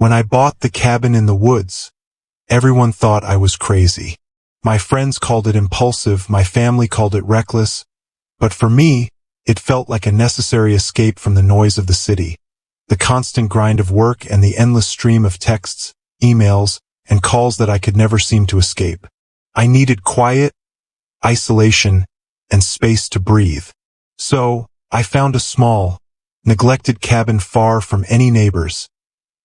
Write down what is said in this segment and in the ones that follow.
When I bought the cabin in the woods, everyone thought I was crazy. My friends called it impulsive, my family called it reckless, but for me, it felt like a necessary escape from the noise of the city, the constant grind of work and the endless stream of texts, emails, and calls that I could never seem to escape. I needed quiet, isolation, and space to breathe. So, I found a small, neglected cabin far from any neighbors,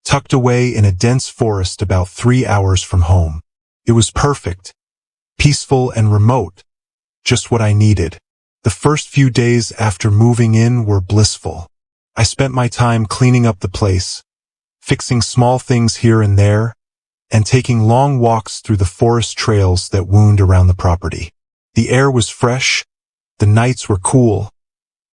tucked away in a dense forest about 3 hours from home. It was perfect, peaceful and remote, just what I needed. The first few days after moving in were blissful. I spent my time cleaning up the place, fixing small things here and there, and taking long walks through the forest trails that wound around the property. The air was fresh, the nights were cool,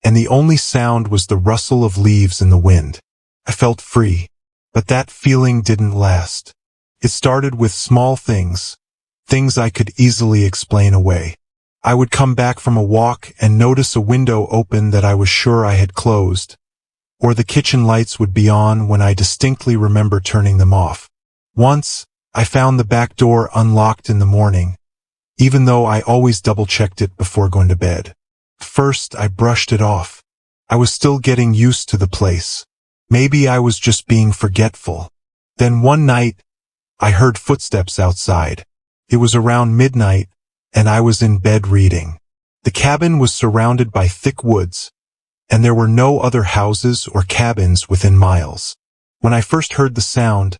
and the only sound was the rustle of leaves in the wind. I felt free, but that feeling didn't last. It started with small things I could easily explain away. I would come back from a walk and notice a window open that I was sure I had closed, or the kitchen lights would be on when I distinctly remember turning them off. Once, I found the back door unlocked in the morning, even though I always double-checked it before going to bed. First, I brushed it off. I was still getting used to the place. Maybe I was just being forgetful. Then one night, I heard footsteps outside. It was around midnight, and I was in bed reading. The cabin was surrounded by thick woods, and there were no other houses or cabins within miles. When I first heard the sound,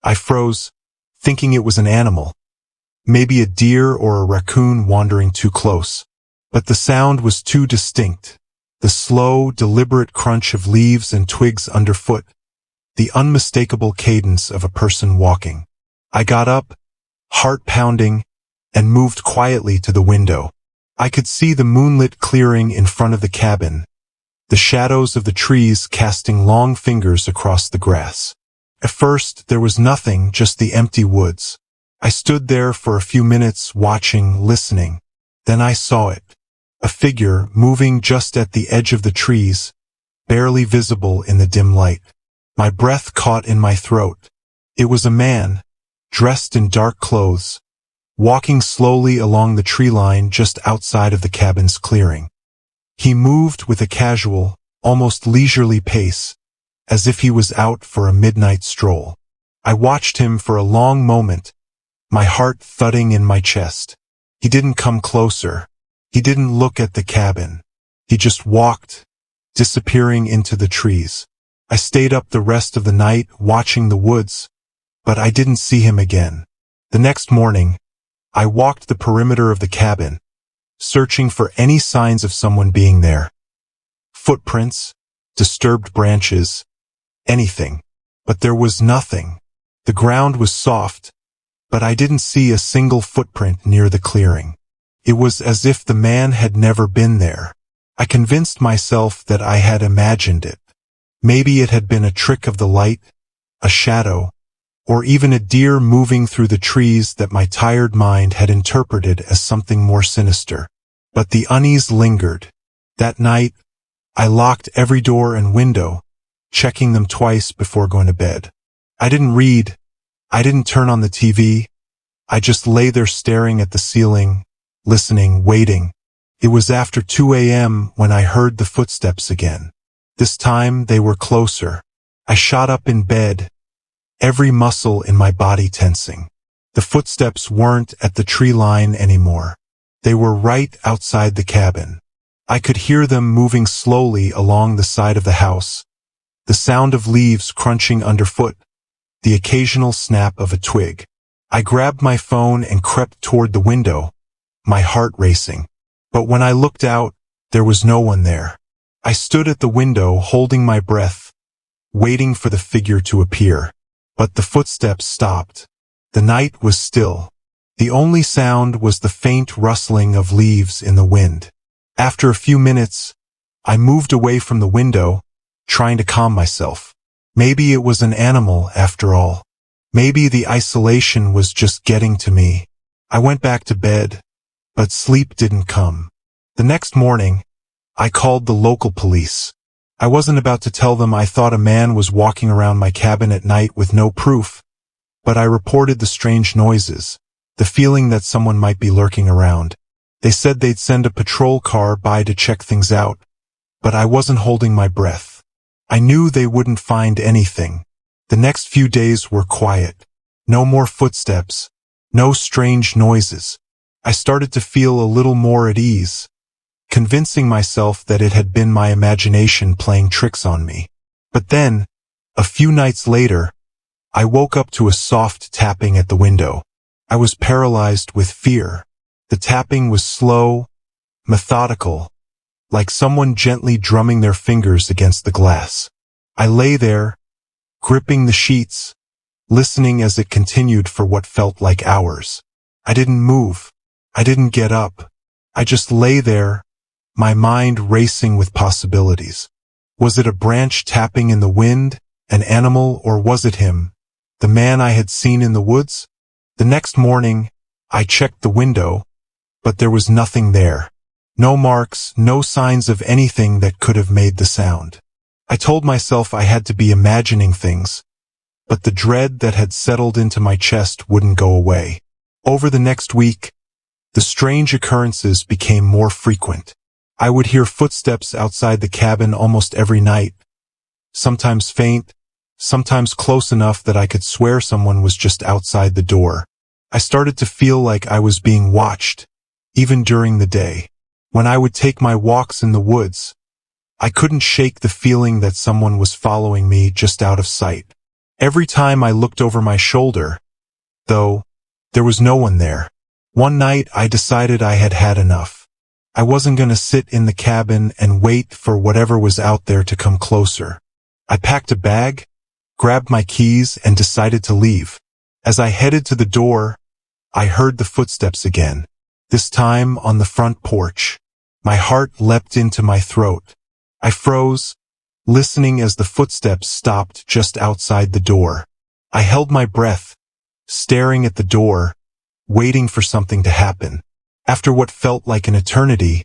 I froze, thinking it was an animal, maybe a deer or a raccoon wandering too close. But the sound was too distinct. The slow, deliberate crunch of leaves and twigs underfoot, the unmistakable cadence of a person walking. I got up, heart pounding, and moved quietly to the window. I could see the moonlit clearing in front of the cabin, the shadows of the trees casting long fingers across the grass. At first, there was nothing, just the empty woods. I stood there for a few minutes watching, listening. Then I saw it. A figure moving just at the edge of the trees, barely visible in the dim light. My breath caught in my throat. It was a man, dressed in dark clothes, walking slowly along the tree line just outside of the cabin's clearing. He moved with a casual, almost leisurely pace, as if he was out for a midnight stroll. I watched him for a long moment, my heart thudding in my chest. He didn't come closer. He didn't look at the cabin. He just walked, disappearing into the trees. I stayed up the rest of the night watching the woods, but I didn't see him again. The next morning, I walked the perimeter of the cabin, searching for any signs of someone being there. Footprints, disturbed branches, anything. But there was nothing. The ground was soft, but I didn't see a single footprint near the clearing. It was as if the man had never been there. I convinced myself that I had imagined it. Maybe it had been a trick of the light, a shadow, or even a deer moving through the trees that my tired mind had interpreted as something more sinister. But the unease lingered. That night, I locked every door and window, checking them twice before going to bed. I didn't read. I didn't turn on the TV. I just lay there staring at the ceiling, listening, waiting. It was after 2 a.m. when I heard the footsteps again. This time they were closer. I shot up in bed, every muscle in my body tensing. The footsteps weren't at the tree line anymore. They were right outside the cabin. I could hear them moving slowly along the side of the house, the sound of leaves crunching underfoot, the occasional snap of a twig. I grabbed my phone and crept toward the window, my heart racing. But when I looked out, there was no one there. I stood at the window holding my breath, waiting for the figure to appear. But the footsteps stopped. The night was still. The only sound was the faint rustling of leaves in the wind. After a few minutes, I moved away from the window, trying to calm myself. Maybe it was an animal after all. Maybe the isolation was just getting to me. I went back to bed, but sleep didn't come. The next morning, I called the local police. I wasn't about to tell them I thought a man was walking around my cabin at night with no proof, but I reported the strange noises, the feeling that someone might be lurking around. They said they'd send a patrol car by to check things out, but I wasn't holding my breath. I knew they wouldn't find anything. The next few days were quiet. No more footsteps. No strange noises. I started to feel a little more at ease, convincing myself that it had been my imagination playing tricks on me. But then, a few nights later, I woke up to a soft tapping at the window. I was paralyzed with fear. The tapping was slow, methodical, like someone gently drumming their fingers against the glass. I lay there, gripping the sheets, listening as it continued for what felt like hours. I didn't move. I didn't get up. I just lay there, my mind racing with possibilities. Was it a branch tapping in the wind, an animal, or was it him, the man I had seen in the woods? The next morning, I checked the window, but there was nothing there. No marks, no signs of anything that could have made the sound. I told myself I had to be imagining things, but the dread that had settled into my chest wouldn't go away. Over the next week, the strange occurrences became more frequent. I would hear footsteps outside the cabin almost every night, sometimes faint, sometimes close enough that I could swear someone was just outside the door. I started to feel like I was being watched, even during the day. When I would take my walks in the woods, I couldn't shake the feeling that someone was following me just out of sight. Every time I looked over my shoulder, though, there was no one there. One night I decided I had had enough. I wasn't going to sit in the cabin and wait for whatever was out there to come closer. I packed a bag, grabbed my keys, and decided to leave. As I headed to the door, I heard the footsteps again, this time on the front porch. My heart leapt into my throat. I froze, listening as the footsteps stopped just outside the door. I held my breath, staring at the door, waiting for something to happen. After what felt like an eternity,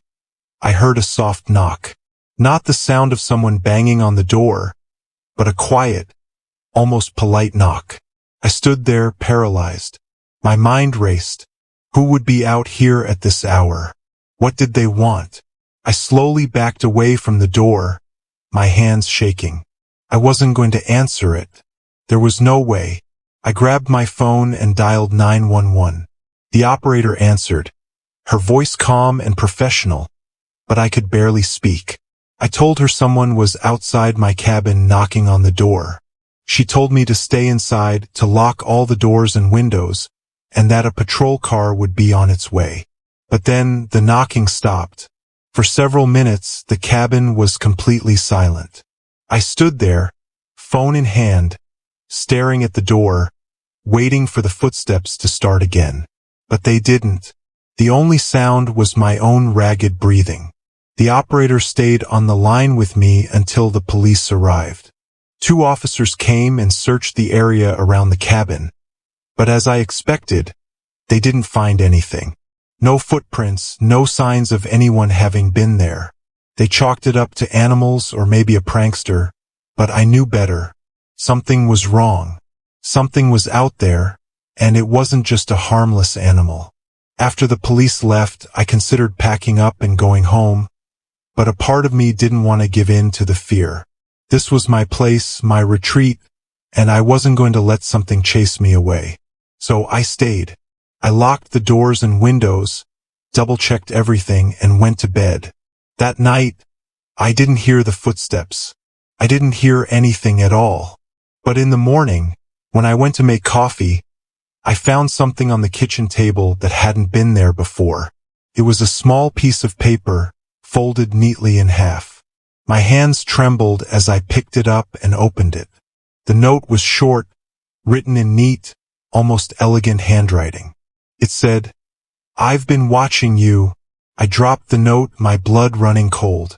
I heard a soft knock. Not the sound of someone banging on the door, but a quiet, almost polite knock. I stood there paralyzed. My mind raced. Who would be out here at this hour? What did they want? I slowly backed away from the door, my hands shaking. I wasn't going to answer it. There was no way. I grabbed my phone and dialed 911. The operator answered, her voice calm and professional, but I could barely speak. I told her someone was outside my cabin knocking on the door. She told me to stay inside, to lock all the doors and windows, and that a patrol car would be on its way. But then the knocking stopped. For several minutes, the cabin was completely silent. I stood there, phone in hand, staring at the door, waiting for the footsteps to start again. But they didn't. The only sound was my own ragged breathing. The operator stayed on the line with me until the police arrived. 2 officers came and searched the area around the cabin, but as I expected, they didn't find anything. No footprints, no signs of anyone having been there. They chalked it up to animals or maybe a prankster, but I knew better. Something was wrong. Something was out there, and it wasn't just a harmless animal. After the police left, I considered packing up and going home, but a part of me didn't want to give in to the fear. This was my place, my retreat, and I wasn't going to let something chase me away. So I stayed. I locked the doors and windows, double-checked everything, and went to bed. That night, I didn't hear the footsteps. I didn't hear anything at all. But in the morning, when I went to make coffee, I found something on the kitchen table that hadn't been there before. It was a small piece of paper, folded neatly in half. My hands trembled as I picked it up and opened it. The note was short, written in neat, almost elegant handwriting. It said, "I've been watching you." I dropped the note, my blood running cold.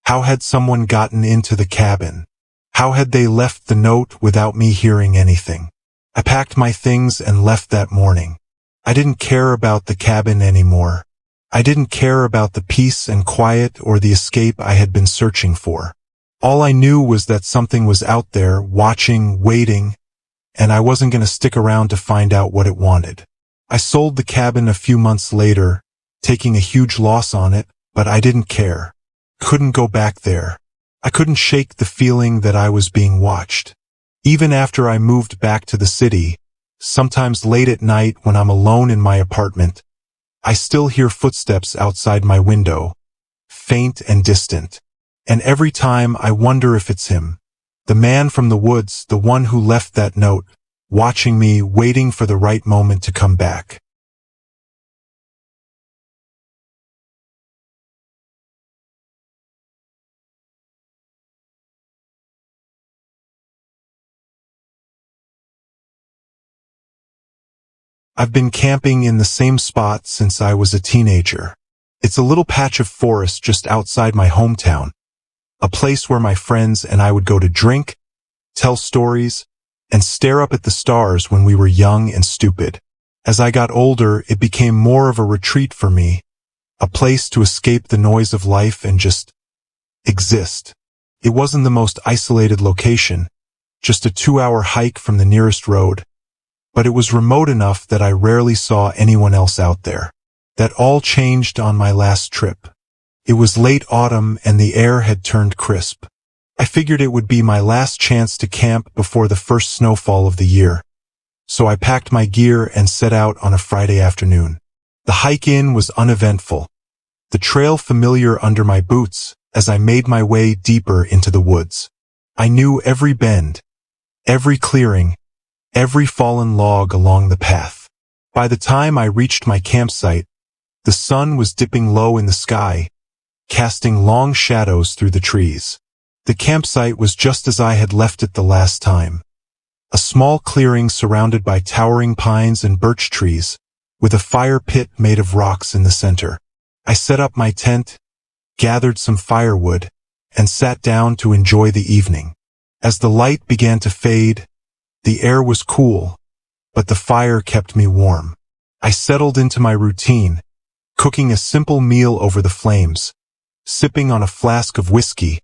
How had someone gotten into the cabin? How had they left the note without me hearing anything? I packed my things and left that morning. I didn't care about the cabin anymore. I didn't care about the peace and quiet or the escape I had been searching for. All I knew was that something was out there, watching, waiting, and I wasn't going to stick around to find out what it wanted. I sold the cabin a few months later, taking a huge loss on it, but I didn't care. Couldn't go back there. I couldn't shake the feeling that I was being watched. Even after I moved back to the city, sometimes late at night when I'm alone in my apartment, I still hear footsteps outside my window, faint and distant. And every time I wonder if it's him, the man from the woods, the one who left that note, watching me, waiting for the right moment to come back. I've been camping in the same spot since I was a teenager. It's a little patch of forest just outside my hometown, a place where my friends and I would go to drink, tell stories, and stare up at the stars when we were young and stupid. As I got older, it became more of a retreat for me, a place to escape the noise of life and just exist. It wasn't the most isolated location, just a 2-hour hike from the nearest road, but it was remote enough that I rarely saw anyone else out there. That all changed on my last trip. It was late autumn and the air had turned crisp. I figured it would be my last chance to camp before the first snowfall of the year. So I packed my gear and set out on a Friday afternoon. The hike in was uneventful, the trail familiar under my boots as I made my way deeper into the woods. I knew every bend, every clearing, every fallen log along the path. By the time I reached my campsite, the sun was dipping low in the sky, casting long shadows through the trees. The campsite was just as I had left it the last time. A small clearing surrounded by towering pines and birch trees, with a fire pit made of rocks in the center. I set up my tent, gathered some firewood, and sat down to enjoy the evening. As the light began to fade, the air was cool, but the fire kept me warm. I settled into my routine, cooking a simple meal over the flames, sipping on a flask of whiskey,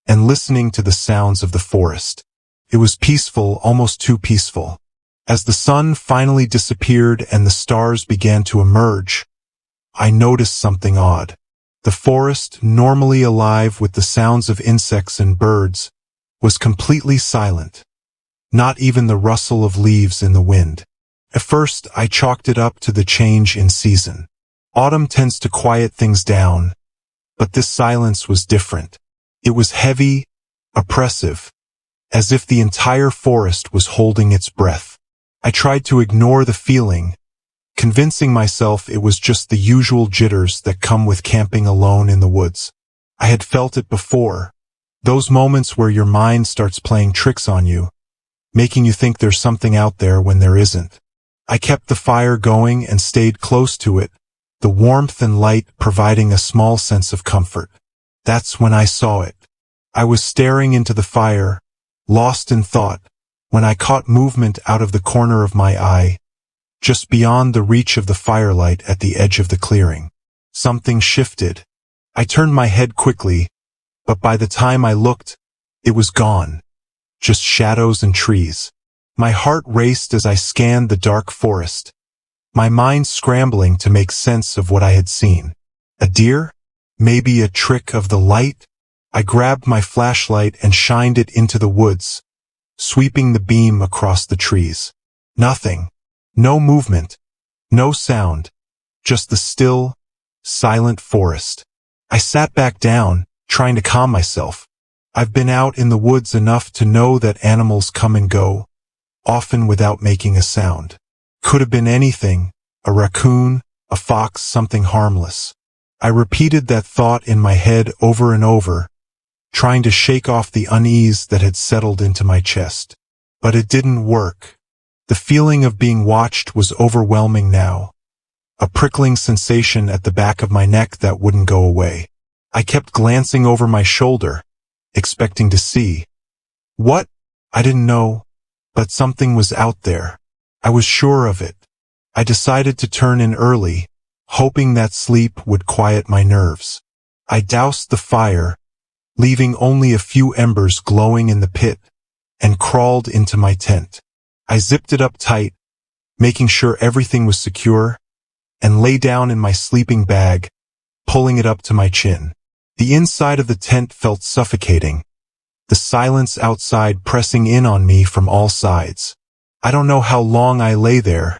and listening to the sounds of the forest. It was peaceful, almost too peaceful. As the sun finally disappeared and the stars began to emerge, I noticed something odd. The forest, normally alive with the sounds of insects and birds, was completely silent. Not even the rustle of leaves in the wind. At first, I chalked it up to the change in season. Autumn tends to quiet things down, but this silence was different. It was heavy, oppressive, as if the entire forest was holding its breath. I tried to ignore the feeling, convincing myself it was just the usual jitters that come with camping alone in the woods. I had felt it before, those moments where your mind starts playing tricks on you, making you think there's something out there when there isn't. I kept the fire going and stayed close to it, the warmth and light providing a small sense of comfort. That's when I saw it. I was staring into the fire, lost in thought, when I caught movement out of the corner of my eye, just beyond the reach of the firelight at the edge of the clearing. Something shifted. I turned my head quickly, but by the time I looked, it was gone. Just shadows and trees. My heart raced as I scanned the dark forest, my mind scrambling to make sense of what I had seen. A deer? Maybe a trick of the light? I grabbed my flashlight and shined it into the woods, sweeping the beam across the trees. Nothing. No movement. No sound. Just the still, silent forest. I sat back down, trying to calm myself. I've been out in the woods enough to know that animals come and go, often without making a sound. Could have been anything, a raccoon, a fox, something harmless. I repeated that thought in my head over and over, trying to shake off the unease that had settled into my chest. But it didn't work. The feeling of being watched was overwhelming now, a prickling sensation at the back of my neck that wouldn't go away. I kept glancing over my shoulder, expecting to see. What? I didn't know, but something was out there. I was sure of it. I decided to turn in early, hoping that sleep would quiet my nerves. I doused the fire, leaving only a few embers glowing in the pit, and crawled into my tent. I zipped it up tight, making sure everything was secure, and lay down in my sleeping bag, pulling it up to my chin. The inside of the tent felt suffocating, the silence outside pressing in on me from all sides. I don't know how long I lay there,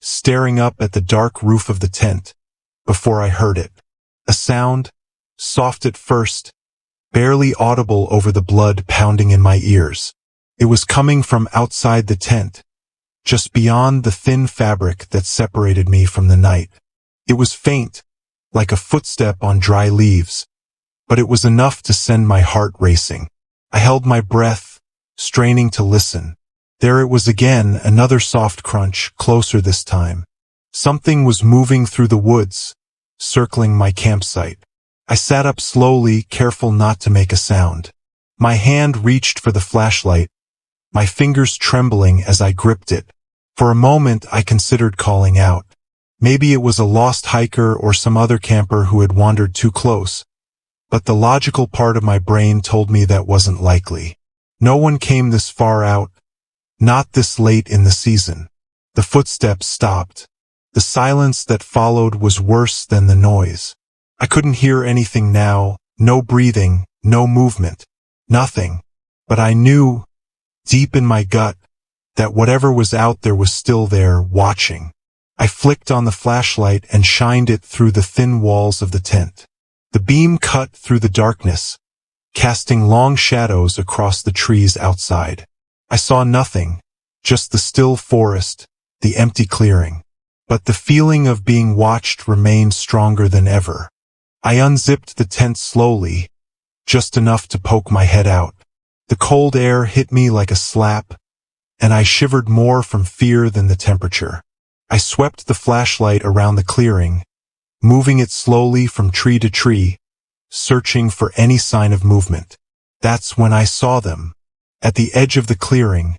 staring up at the dark roof of the tent, before I heard it. A sound, soft at first, barely audible over the blood pounding in my ears. It was coming from outside the tent, just beyond the thin fabric that separated me from the night. It was faint, like a footstep on dry leaves, but it was enough to send my heart racing. I held my breath, straining to listen. There it was again, another soft crunch, closer this time. Something was moving through the woods, circling my campsite. I sat up slowly, careful not to make a sound. My hand reached for the flashlight, my fingers trembling as I gripped it. For a moment I considered calling out. Maybe it was a lost hiker or some other camper who had wandered too close. But the logical part of my brain told me that wasn't likely. No one came this far out, not this late in the season. The footsteps stopped. The silence that followed was worse than the noise. I couldn't hear anything now, no breathing, no movement, nothing. But I knew, deep in my gut, that whatever was out there was still there, watching. I flicked on the flashlight and shined it through the thin walls of the tent. The beam cut through the darkness, casting long shadows across the trees outside. I saw nothing, just the still forest, the empty clearing. But the feeling of being watched remained stronger than ever. I unzipped the tent slowly, just enough to poke my head out. The cold air hit me like a slap, and I shivered more from fear than the temperature. I swept the flashlight around the clearing, moving it slowly from tree to tree, searching for any sign of movement. That's when I saw them. At the edge of the clearing,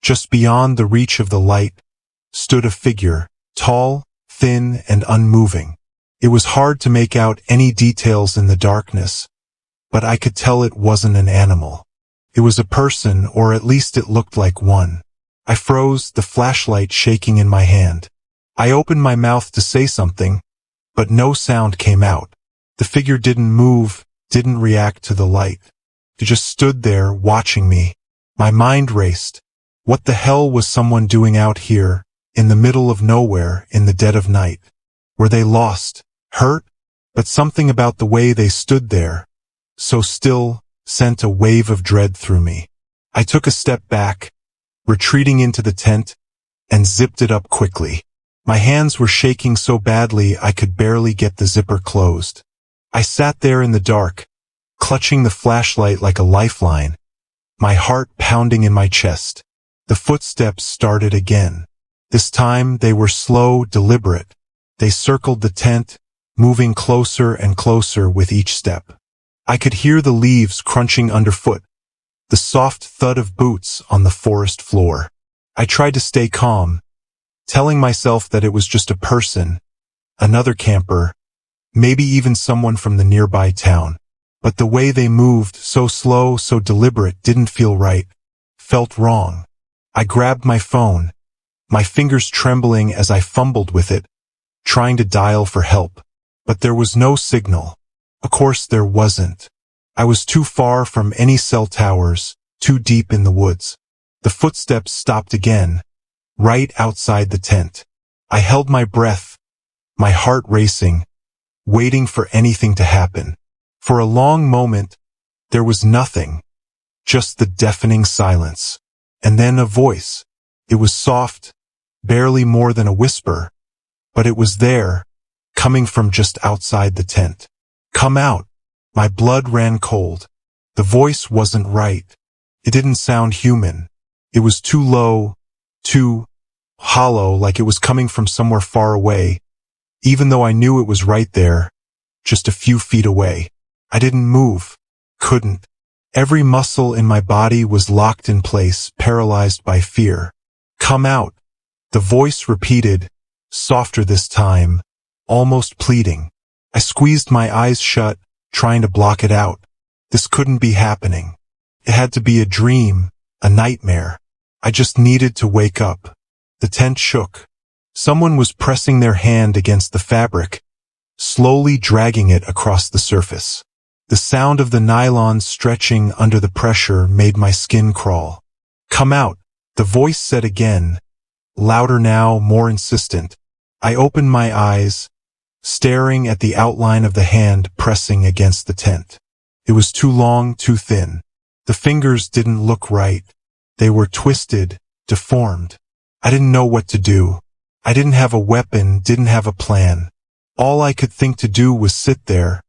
just beyond the reach of the light, stood a figure, tall, thin, and unmoving. It was hard to make out any details in the darkness, but I could tell it wasn't an animal. It was a person, or at least it looked like one. I froze, the flashlight shaking in my hand. I opened my mouth to say something, but no sound came out. The figure didn't move, didn't react to the light. It just stood there, watching me. My mind raced. What the hell was someone doing out here, in the middle of nowhere, in the dead of night? Were they lost? Hurt? But something about the way they stood there, so still, sent a wave of dread through me. I took a step back, retreating into the tent, and zipped it up quickly. My hands were shaking so badly I could barely get the zipper closed. I sat there in the dark, clutching the flashlight like a lifeline, my heart pounding in my chest. The footsteps started again. This time they were slow, deliberate. They circled the tent, moving closer and closer with each step. I could hear the leaves crunching underfoot, the soft thud of boots on the forest floor. I tried to stay calm, telling myself that it was just a person, another camper, maybe even someone from the nearby town. But the way they moved, so slow, so deliberate, didn't feel right, felt wrong. I grabbed my phone, my fingers trembling as I fumbled with it, trying to dial for help. But there was no signal. Of course there wasn't. I was too far from any cell towers, too deep in the woods. The footsteps stopped again, right outside the tent. I held my breath, my heart racing, waiting for anything to happen. For a long moment, there was nothing, just the deafening silence. And then a voice. It was soft, barely more than a whisper, but it was there, coming from just outside the tent. Come out. My blood ran cold. The voice wasn't right. It didn't sound human. It was too low, too hollow, like it was coming from somewhere far away, even though I knew it was right there, just a few feet away. I didn't move. Couldn't. Every muscle in my body was locked in place, paralyzed by fear. Come out. The voice repeated, softer this time, almost pleading. I squeezed my eyes shut, trying to block it out. This couldn't be happening. It had to be a dream, a nightmare. I just needed to wake up. The tent shook. Someone was pressing their hand against the fabric, slowly dragging it across the surface. The sound of the nylon stretching under the pressure made my skin crawl. "Come out," the voice said again, louder now, more insistent. I opened my eyes, staring at the outline of the hand pressing against the tent. It was too long, too thin. The fingers didn't look right. They were twisted, deformed. I didn't know what to do. I didn't have a weapon, didn't have a plan. All I could think to do was sit there,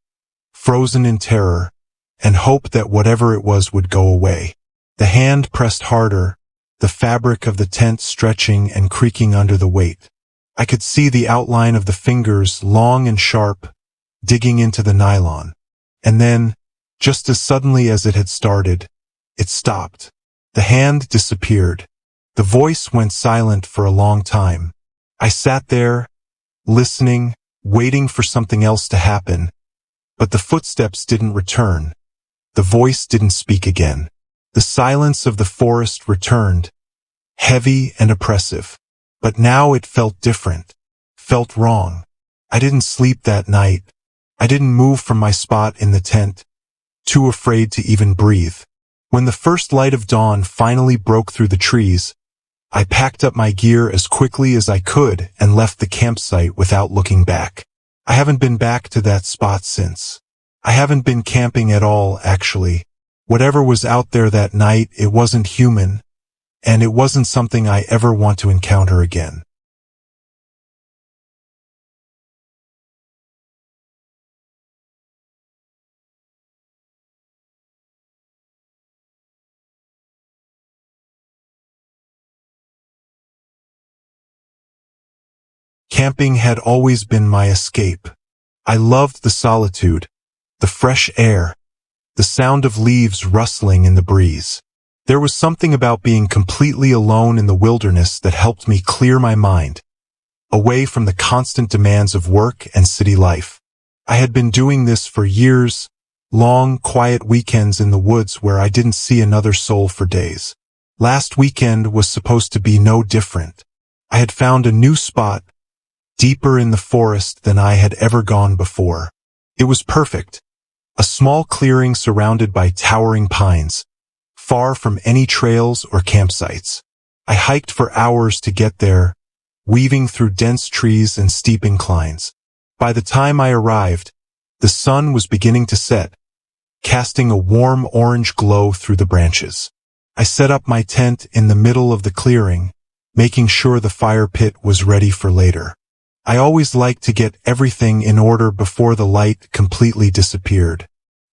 frozen in terror, and hope that whatever it was would go away. The hand pressed harder, the fabric of the tent stretching and creaking under the weight. I could see the outline of the fingers, long and sharp, digging into the nylon. And then, just as suddenly as it had started, it stopped. The hand disappeared. The voice went silent for a long time. I sat there, listening, waiting for something else to happen. But the footsteps didn't return. The voice didn't speak again. The silence of the forest returned, heavy and oppressive. But now it felt different, felt wrong. I didn't sleep that night. I didn't move from my spot in the tent, too afraid to even breathe. When the first light of dawn finally broke through the trees, I packed up my gear as quickly as I could and left the campsite without looking back. I haven't been back to that spot since. I haven't been camping at all, actually. Whatever was out there that night, it wasn't human, and it wasn't something I ever want to encounter again. Camping had always been my escape. I loved the solitude, the fresh air, the sound of leaves rustling in the breeze. There was something about being completely alone in the wilderness that helped me clear my mind, away from the constant demands of work and city life. I had been doing this for years, long, quiet weekends in the woods where I didn't see another soul for days. Last weekend was supposed to be no different. I had found a new spot, deeper in the forest than I had ever gone before. It was perfect. A small clearing surrounded by towering pines, far from any trails or campsites. I hiked for hours to get there, weaving through dense trees and steep inclines. By the time I arrived, the sun was beginning to set, casting a warm orange glow through the branches. I set up my tent in the middle of the clearing, making sure the fire pit was ready for later. I always liked to get everything in order before the light completely disappeared.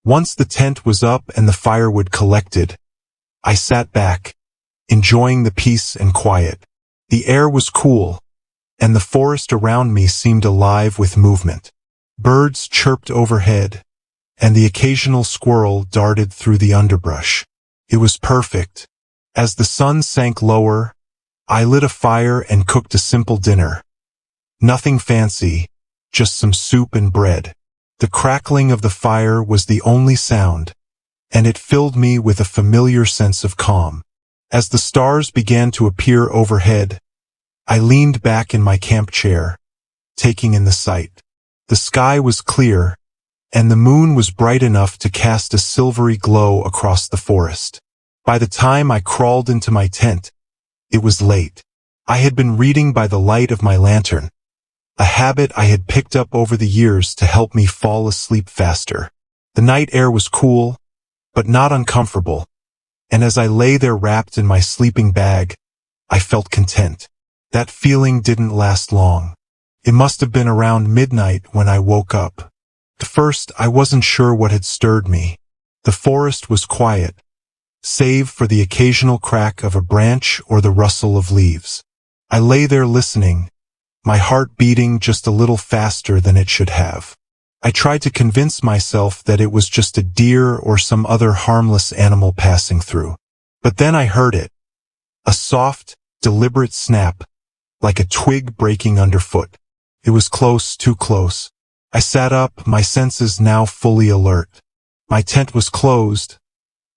Once the tent was up and the firewood collected, I sat back, enjoying the peace and quiet. The air was cool, and the forest around me seemed alive with movement. Birds chirped overhead, and the occasional squirrel darted through the underbrush. It was perfect. As the sun sank lower, I lit a fire and cooked a simple dinner. Nothing fancy, just some soup and bread. The crackling of the fire was the only sound, and it filled me with a familiar sense of calm. As the stars began to appear overhead, I leaned back in my camp chair, taking in the sight. The sky was clear, and the moon was bright enough to cast a silvery glow across the forest. By the time I crawled into my tent, it was late. I had been reading by the light of my lantern, a habit I had picked up over the years to help me fall asleep faster. The night air was cool, but not uncomfortable, and as I lay there wrapped in my sleeping bag, I felt content. That feeling didn't last long. It must have been around midnight when I woke up. At first, I wasn't sure what had stirred me. The forest was quiet, save for the occasional crack of a branch or the rustle of leaves. I lay there listening, my heart beating just a little faster than it should have. I tried to convince myself that it was just a deer or some other harmless animal passing through. But then I heard it. A soft, deliberate snap, like a twig breaking underfoot. It was close, too close. I sat up, my senses now fully alert. My tent was closed,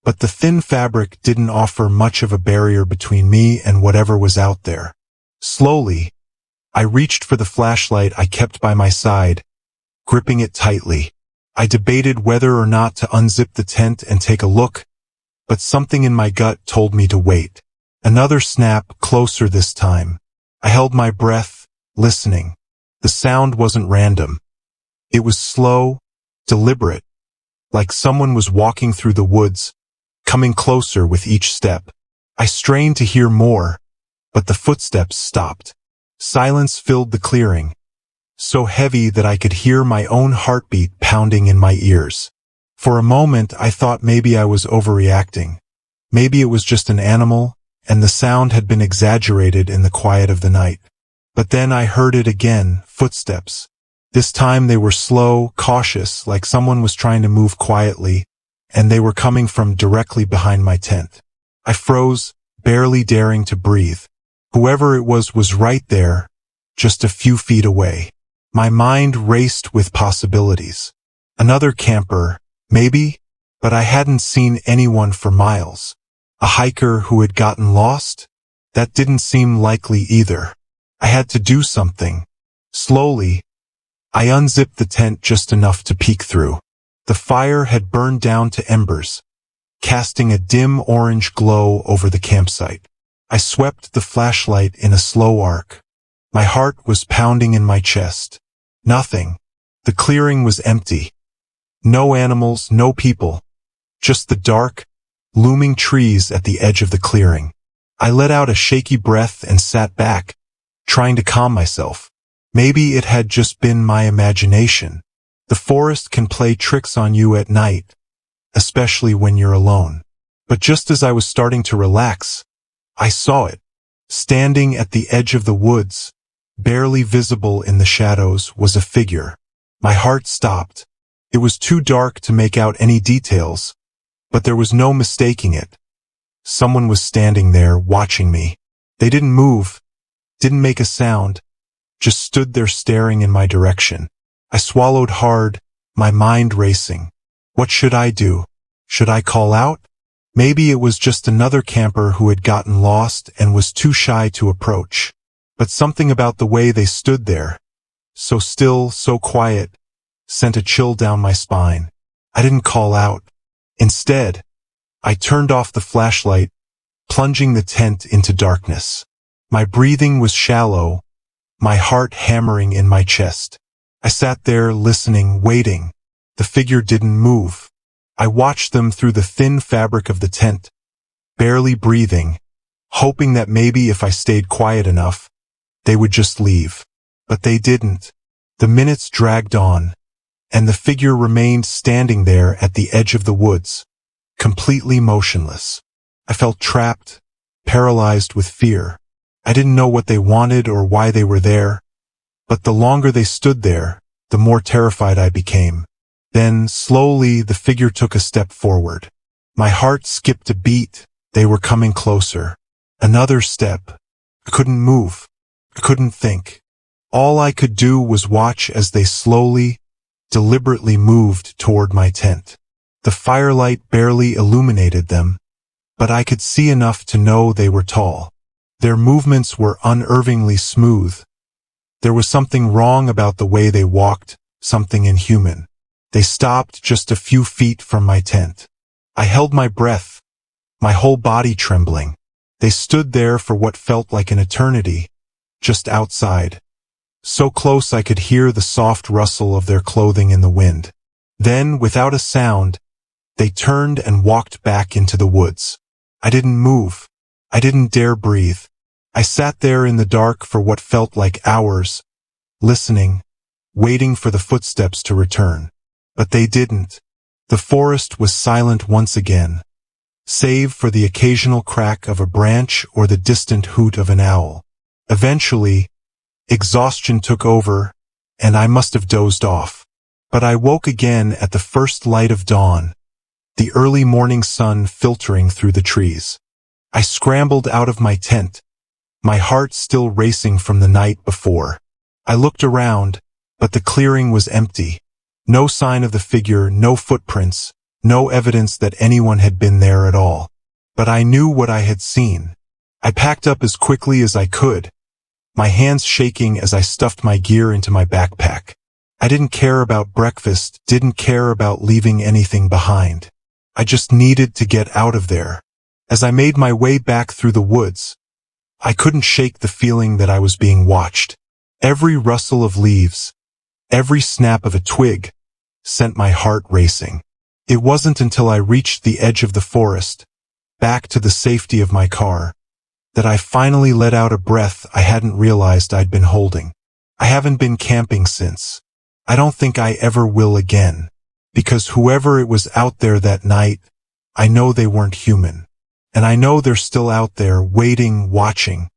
but the thin fabric didn't offer much of a barrier between me and whatever was out there. Slowly, I reached for the flashlight I kept by my side, gripping it tightly. I debated whether or not to unzip the tent and take a look, but something in my gut told me to wait. Another snap, closer this time. I held my breath, listening. The sound wasn't random. It was slow, deliberate, like someone was walking through the woods, coming closer with each step. I strained to hear more, but the footsteps stopped. Silence filled the clearing, so heavy that I could hear my own heartbeat pounding in my ears. For a moment, I thought maybe I was overreacting. Maybe it was just an animal, and the sound had been exaggerated in the quiet of the night. But then I heard it again, footsteps. This time they were slow, cautious, like someone was trying to move quietly, and they were coming from directly behind my tent. I froze, barely daring to breathe. Whoever it was right there, just a few feet away. My mind raced with possibilities. Another camper, maybe, but I hadn't seen anyone for miles. A hiker who had gotten lost? That didn't seem likely either. I had to do something. Slowly, I unzipped the tent just enough to peek through. The fire had burned down to embers, casting a dim orange glow over the campsite. I swept the flashlight in a slow arc. My heart was pounding in my chest. Nothing. The clearing was empty. No animals, no people. Just the dark, looming trees at the edge of the clearing. I let out a shaky breath and sat back, trying to calm myself. Maybe it had just been my imagination. The forest can play tricks on you at night, especially when you're alone. But just as I was starting to relax, I saw it. Standing at the edge of the woods, barely visible in the shadows, was a figure. My heart stopped. It was too dark to make out any details, but there was no mistaking it. Someone was standing there, watching me. They didn't move, didn't make a sound, just stood there staring in my direction. I swallowed hard, my mind racing. What should I do? Should I call out? Maybe it was just another camper who had gotten lost and was too shy to approach. But something about the way they stood there, so still, so quiet, sent a chill down my spine. I didn't call out. Instead, I turned off the flashlight, plunging the tent into darkness. My breathing was shallow, my heart hammering in my chest. I sat there listening, waiting. The figure didn't move. I watched them through the thin fabric of the tent, barely breathing, hoping that maybe if I stayed quiet enough, they would just leave. But they didn't. The minutes dragged on, and the figure remained standing there at the edge of the woods, completely motionless. I felt trapped, paralyzed with fear. I didn't know what they wanted or why they were there, but the longer they stood there, the more terrified I became. Then, slowly, the figure took a step forward. My heart skipped a beat. They were coming closer. Another step. I couldn't move. I couldn't think. All I could do was watch as they slowly, deliberately moved toward my tent. The firelight barely illuminated them, but I could see enough to know they were tall. Their movements were unervingly smooth. There was something wrong about the way they walked, something inhuman. They stopped just a few feet from my tent. I held my breath, my whole body trembling. They stood there for what felt like an eternity, just outside. So close I could hear the soft rustle of their clothing in the wind. Then, without a sound, they turned and walked back into the woods. I didn't move. I didn't dare breathe. I sat there in the dark for what felt like hours, listening, waiting for the footsteps to return. But they didn't. The forest was silent once again, save for the occasional crack of a branch or the distant hoot of an owl. Eventually, exhaustion took over, and I must have dozed off. But I woke again at the first light of dawn, the early morning sun filtering through the trees. I scrambled out of my tent, my heart still racing from the night before. I looked around, but the clearing was empty. No sign of the figure, no footprints, No evidence that anyone had been there at all. But I knew what I had seen. I packed up as quickly as I could, my hands shaking as I stuffed my gear into my backpack. I didn't care about breakfast, didn't care about leaving anything behind. I just needed to get out of there. As I made my way back through the woods, I couldn't shake the feeling that I was being watched. Every rustle of leaves, every snap of a twig, sent my heart racing. It wasn't until I reached the edge of the forest, back to the safety of my car, that I finally let out a breath I hadn't realized I'd been holding. I haven't been camping since. I don't think I ever will again. Because whoever it was out there that night, I know they weren't human. And I know they're still out there, waiting, watching,